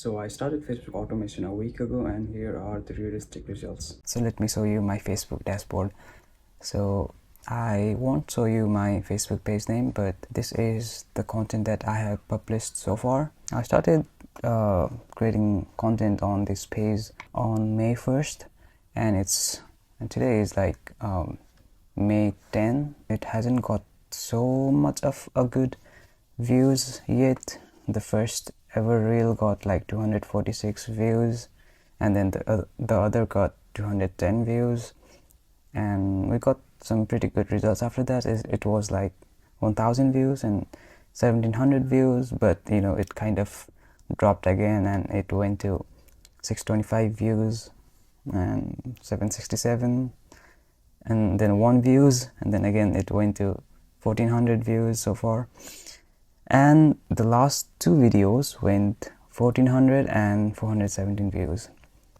So I started Facebook automation a week ago, and here are the realistic results. So let me show you my Facebook dashboard. So I won't show you my Facebook page name, but this is the content that I have published so far. I started creating content on this page on May 1st, and today is like May 10. It hasn't got so much of a good views yet. The first ever reel got like 246 views, and then the other got 210 views, and we got some pretty good results after that. It was like 1000 views and 1700 views, but it kind of dropped again, and it went to 625 views and 767, and then 1 views, and then again it went to 1400 views so far. And the last two videos went 1400 and 417 views.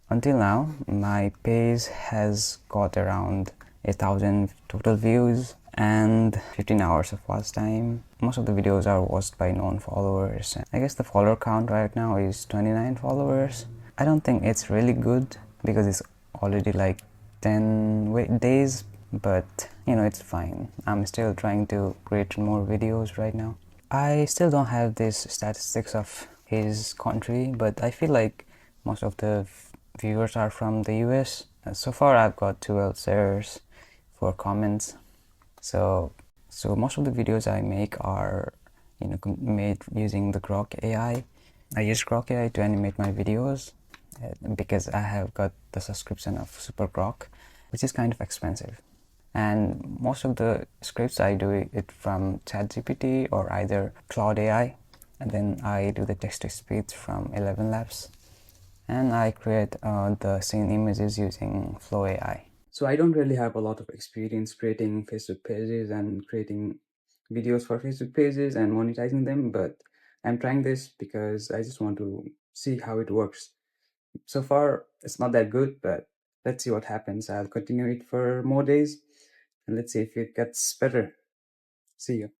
Until now, my page has got around 1000 total views and 15 hours of watch time. Most of the videos are watched by known followers. I guess the follower count right now is 29 followers. I don't think it's really good because it's already like 10 days, but it's fine. I'm still trying to create more videos right now. I still don't have this statistics of his country, but I feel like most of the viewers are from the US. So far I've got 12 shares, 4 comments. So most of the videos I make are made using the Grok AI. I use Grok AI to animate my videos because I have got the subscription of Super Grok, which is kind of expensive. And most of the scripts I do it from ChatGPT or either Claude AI, and then I do the text-to-speech from 11 Labs, and I create the scene images using Flow AI. So I don't really have a lot of experience creating Facebook pages and creating videos for Facebook pages and monetizing them, but I'm trying this because I just want to see how it works. So far, it's not that good, but let's see what happens. I'll continue it for more days and let's see if it gets better. See you.